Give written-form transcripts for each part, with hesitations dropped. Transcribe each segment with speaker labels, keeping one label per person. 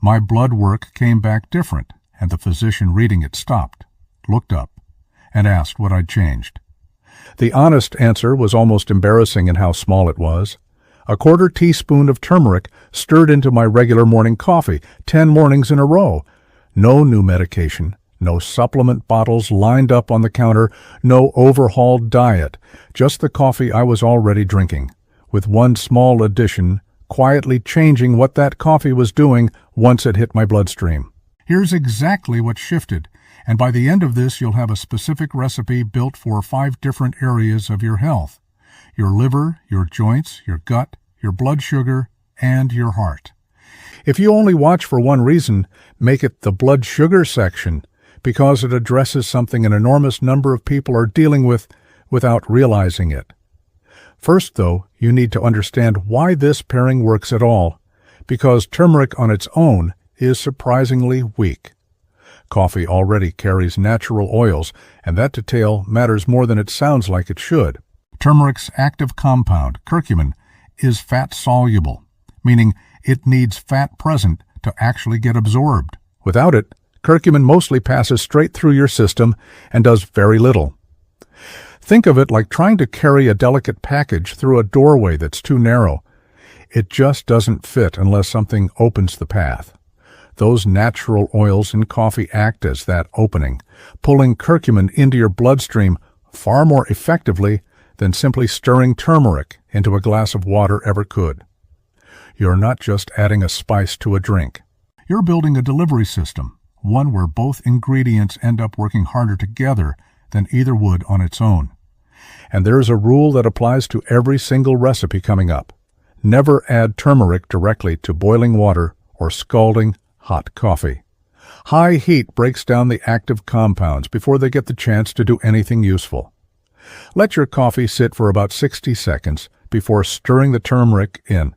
Speaker 1: My blood work came back different, and the physician reading it stopped, looked up, and asked what I'd changed. The honest answer was almost embarrassing in how small it was. A quarter teaspoon of turmeric stirred into my regular morning coffee, 10 mornings in a row. No new medication, no supplement bottles lined up on the counter, no overhauled diet, just the coffee I was already drinking, with one small addition, quietly changing what that coffee was doing once it hit my bloodstream. Here's exactly what shifted, and by the end of this you'll have a specific recipe built for 5 different areas of your health: your liver, your joints, your gut, your blood sugar, and your heart. If you only watch for one reason, make it the blood sugar section, because it addresses something an enormous number of people are dealing with without realizing it. First, though, you need to understand why this pairing works at all, because turmeric on its own is surprisingly weak. Coffee already carries natural oils, and that detail matters more than it sounds like it should. Turmeric's active compound, curcumin, is fat-soluble, meaning it needs fat present to actually get absorbed. Without it, curcumin mostly passes straight through your system and does very little. Think of it like trying to carry a delicate package through a doorway that's too narrow. It just doesn't fit unless something opens the path. Those natural oils in coffee act as that opening, pulling curcumin into your bloodstream far more effectively than simply stirring turmeric into a glass of water ever could. You're not just adding a spice to a drink. You're building a delivery system, one where both ingredients end up working harder together than either would on its own. And there's a rule that applies to every single recipe coming up. Never add turmeric directly to boiling water or scalding hot coffee. High heat breaks down the active compounds before they get the chance to do anything useful. Let your coffee sit for about 60 seconds before stirring the turmeric in.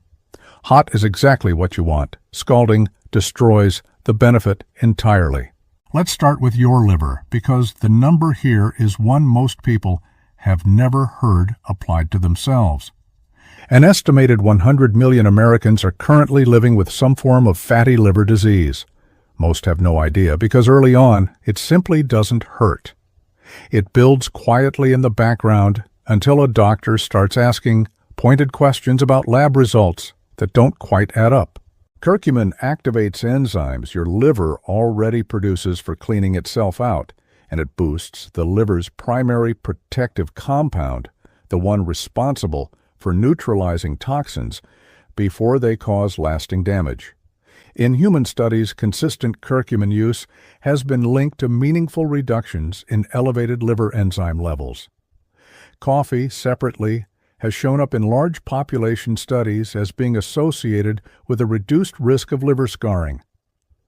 Speaker 1: Hot is exactly what you want. Scalding destroys the benefit entirely. Let's start with your liver, because the number here is one most people have never heard applied to themselves. An estimated 100 million Americans are currently living with some form of fatty liver disease. Most have no idea because early on, it simply doesn't hurt. It builds quietly in the background until a doctor starts asking pointed questions about lab results that don't quite add up. Curcumin activates enzymes your liver already produces for cleaning itself out, and it boosts the liver's primary protective compound, the one responsible for neutralizing toxins before they cause lasting damage. In human studies, consistent curcumin use has been linked to meaningful reductions in elevated liver enzyme levels. Coffee, separately, has shown up in large population studies as being associated with a reduced risk of liver scarring.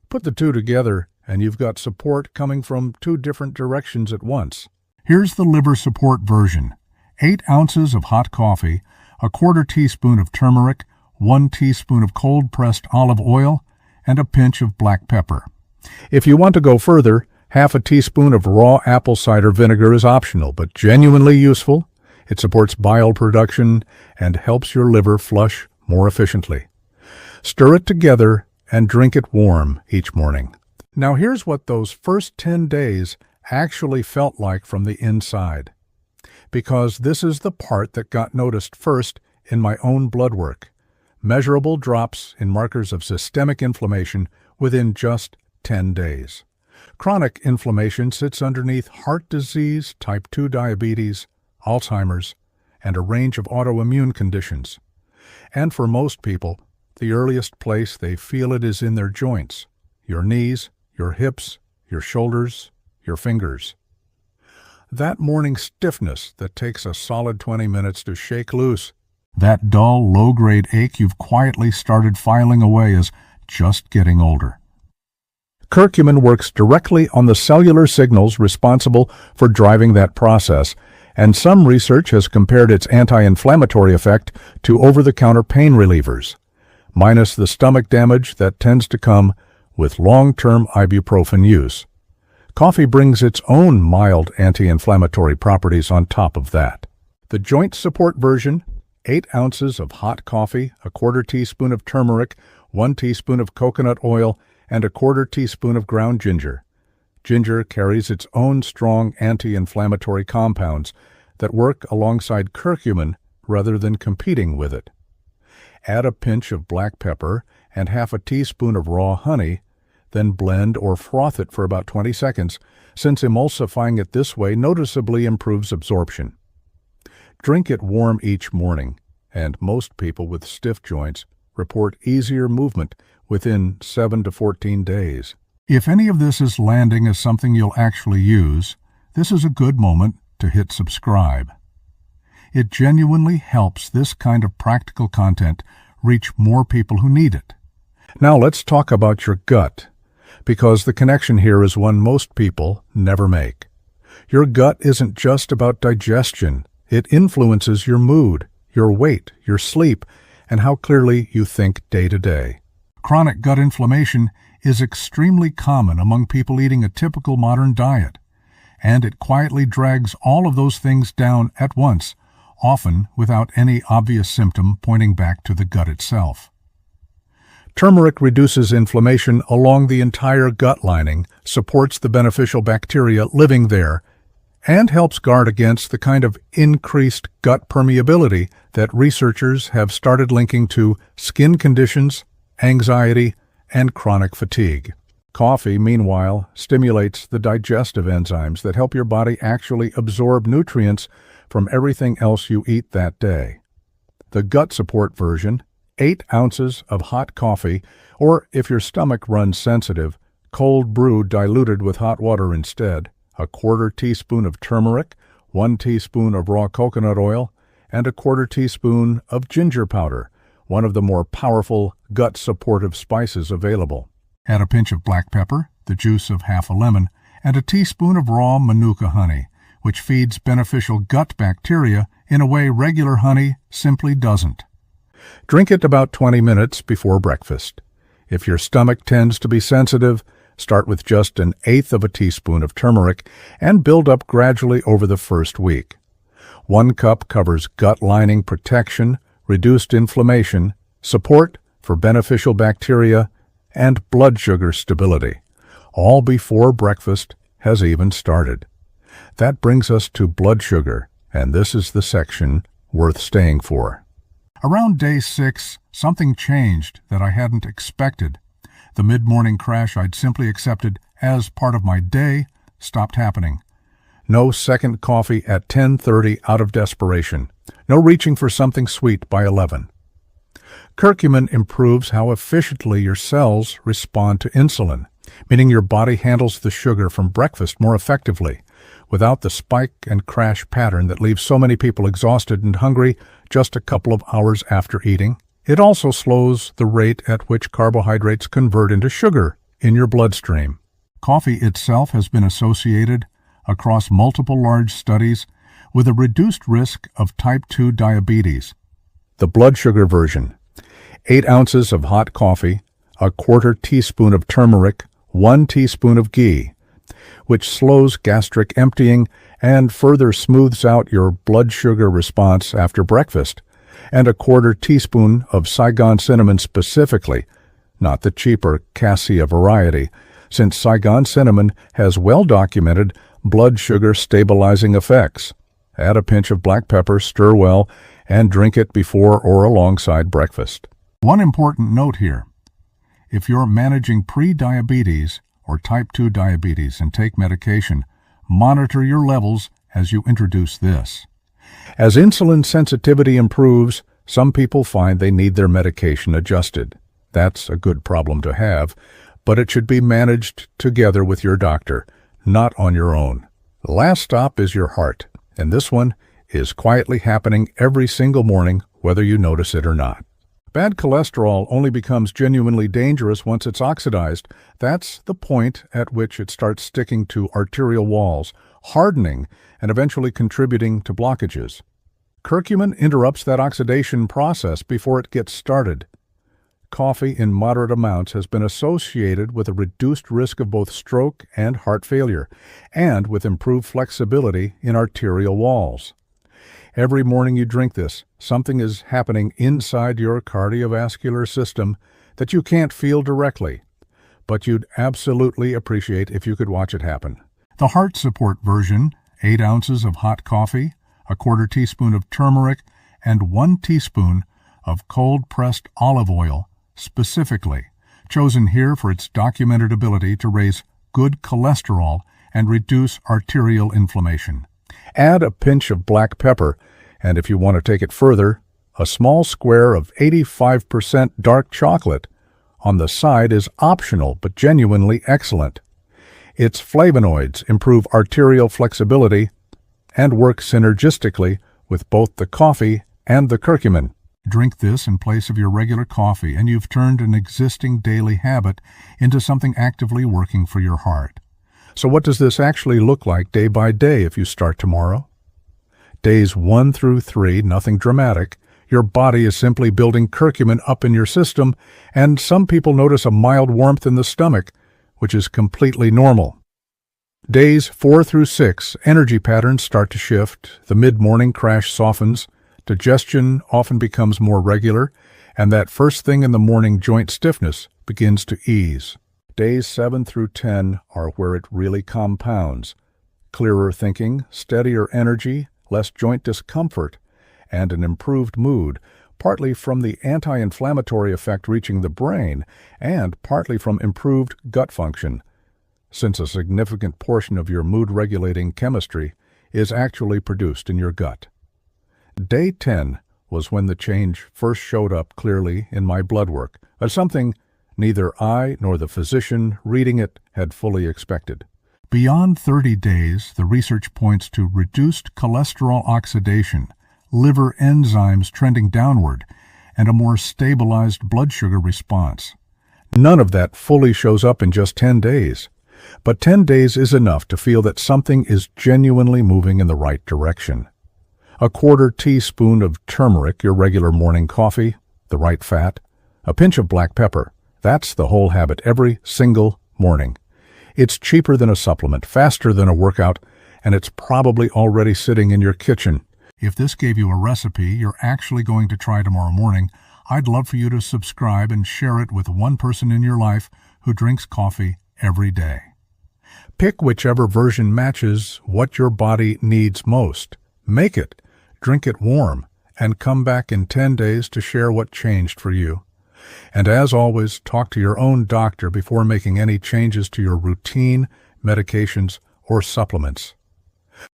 Speaker 1: Put the two together, and you've got support coming from 2 different directions at once. Here's the liver support version. 8 ounces of hot coffee, a quarter teaspoon of turmeric, 1 teaspoon of cold-pressed olive oil, and a pinch of black pepper. If you want to go further, half a teaspoon of raw apple cider vinegar is optional, but genuinely useful. It supports bile production and helps your liver flush more efficiently. Stir it together and drink it warm each morning. Now here's what those first 10 days actually felt like from the inside, because this is the part that got noticed first in my own blood work. Measurable drops in markers of systemic inflammation within just 10 days. Chronic inflammation sits underneath heart disease, type 2 diabetes, Alzheimer's, and a range of autoimmune conditions. And for most people, the earliest place they feel it is in their joints, your knees, your hips, your shoulders, your fingers. That morning stiffness that takes a solid 20 minutes to shake loose, that dull, low-grade ache you've quietly started filing away as just getting older. Curcumin works directly on the cellular signals responsible for driving that process, and some research has compared its anti-inflammatory effect to over-the-counter pain relievers, minus the stomach damage that tends to come with long-term ibuprofen use. Coffee brings its own mild anti-inflammatory properties on top of that. The joint support version, 8 ounces of hot coffee, a quarter teaspoon of turmeric, 1 teaspoon of coconut oil, and 1/4 teaspoon of ground ginger. Ginger carries its own strong anti-inflammatory compounds that work alongside curcumin rather than competing with it. Add a pinch of black pepper and 1/2 teaspoon of raw honey, then blend or froth it for about 20 seconds, since emulsifying it this way noticeably improves absorption. Drink it warm each morning, and most people with stiff joints report easier movement within 7 to 14 days. If any of this is landing as something you'll actually use, this is a good moment to hit subscribe. It genuinely helps this kind of practical content reach more people who need it. Now let's talk about your gut, because the connection here is one most people never make. Your gut isn't just about digestion. It influences your mood, your weight, your sleep, and how clearly you think day to day. Chronic gut inflammation is extremely common among people eating a typical modern diet, and it quietly drags all of those things down at once, often without any obvious symptom pointing back to the gut itself. Turmeric reduces inflammation along the entire gut lining, supports the beneficial bacteria living there, and helps guard against the kind of increased gut permeability that researchers have started linking to skin conditions, anxiety, and chronic fatigue. Coffee, meanwhile, stimulates the digestive enzymes that help your body actually absorb nutrients from everything else you eat that day. The gut support version, 8 ounces of hot coffee, or if your stomach runs sensitive, cold brew diluted with hot water instead, 1/4 teaspoon of turmeric, 1 teaspoon of raw coconut oil, and 1/4 teaspoon of ginger powder, one of the more powerful gut-supportive spices available. Add a pinch of black pepper, the juice of 1/2 lemon, and a teaspoon of raw manuka honey, which feeds beneficial gut bacteria in a way regular honey simply doesn't. Drink it about 20 minutes before breakfast. If your stomach tends to be sensitive, start with just 1/8 of a teaspoon of turmeric and build up gradually over the first week. 1 cup covers gut lining protection, reduced inflammation, support for beneficial bacteria, and blood sugar stability, all before breakfast has even started. That brings us to blood sugar, and this is the section worth staying for. Around day 6, something changed that I hadn't expected. The mid-morning crash I'd simply accepted as part of my day stopped happening. No second coffee at 10:30 out of desperation. No reaching for something sweet by 11. Curcumin improves how efficiently your cells respond to insulin, meaning your body handles the sugar from breakfast more effectively, without the spike and crash pattern that leaves so many people exhausted and hungry just a couple of hours after eating. It also slows the rate at which carbohydrates convert into sugar in your bloodstream. Coffee itself has been associated, across multiple large studies, with a reduced risk of type 2 diabetes. The blood sugar version: 8 ounces of hot coffee, 1/4 teaspoon of turmeric, 1 teaspoon of ghee, which slows gastric emptying and further smooths out your blood sugar response after breakfast, and 1/4 teaspoon of Saigon cinnamon specifically, not the cheaper cassia variety, since Saigon cinnamon has well-documented blood sugar stabilizing effects. Add a pinch of black pepper, stir well, and drink it before or alongside breakfast. One important note here: if you're managing pre-diabetes or type 2 diabetes and take medication, monitor your levels as you introduce this. As insulin sensitivity improves, some people find they need their medication adjusted. That's a good problem to have, but it should be managed together with your doctor, not on your own. The last stop is your heart, and this one is quietly happening every single morning, whether you notice it or not. Bad cholesterol only becomes genuinely dangerous once it's oxidized. That's the point at which it starts sticking to arterial walls, hardening, and eventually contributing to blockages. Curcumin interrupts that oxidation process before it gets started. Coffee in moderate amounts has been associated with a reduced risk of both stroke and heart failure, and with improved flexibility in arterial walls. Every morning you drink this, something is happening inside your cardiovascular system that you can't feel directly, but you'd absolutely appreciate if you could watch it happen. The heart support version, 8 ounces of hot coffee, a quarter teaspoon of turmeric, and 1 teaspoon of cold-pressed olive oil, specifically, chosen here for its documented ability to raise good cholesterol and reduce arterial inflammation. Add a pinch of black pepper, and if you want to take it further, a small square of 85% dark chocolate. On the side is optional but genuinely excellent. Its flavonoids improve arterial flexibility and work synergistically with both the coffee and the curcumin. Drink this in place of your regular coffee, and you've turned an existing daily habit into something actively working for your heart. So what does this actually look like day by day if you start tomorrow? Days 1 through 3, nothing dramatic. Your body is simply building curcumin up in your system, and some people notice a mild warmth in the stomach, which is completely normal. Days 4 through 6, energy patterns start to shift, the mid-morning crash softens, digestion often becomes more regular, and that first thing in the morning joint stiffness begins to ease. Days 7 through 10 are where it really compounds. Clearer thinking, steadier energy, less joint discomfort, and an improved mood, partly from the anti-inflammatory effect reaching the brain, and partly from improved gut function, since a significant portion of your mood-regulating chemistry is actually produced in your gut. Day 10 was when the change first showed up clearly in my blood work, as something neither I nor the physician reading it had fully expected. Beyond 30 days, the research points to reduced cholesterol oxidation, liver enzymes trending downward, and a more stabilized blood sugar response. None of that fully shows up in just 10 days, but 10 days is enough to feel that something is genuinely moving in the right direction. A quarter teaspoon of turmeric, your regular morning coffee, the right fat, a pinch of black pepper. That's the whole habit every single morning. It's cheaper than a supplement, faster than a workout, and it's probably already sitting in your kitchen. If this gave you a recipe you're actually going to try tomorrow morning, I'd love for you to subscribe and share it with one person in your life who drinks coffee every day. Pick whichever version matches what your body needs most. Make it, drink it warm, and come back in 10 days to share what changed for you. And as always, talk to your own doctor before making any changes to your routine, medications, or supplements.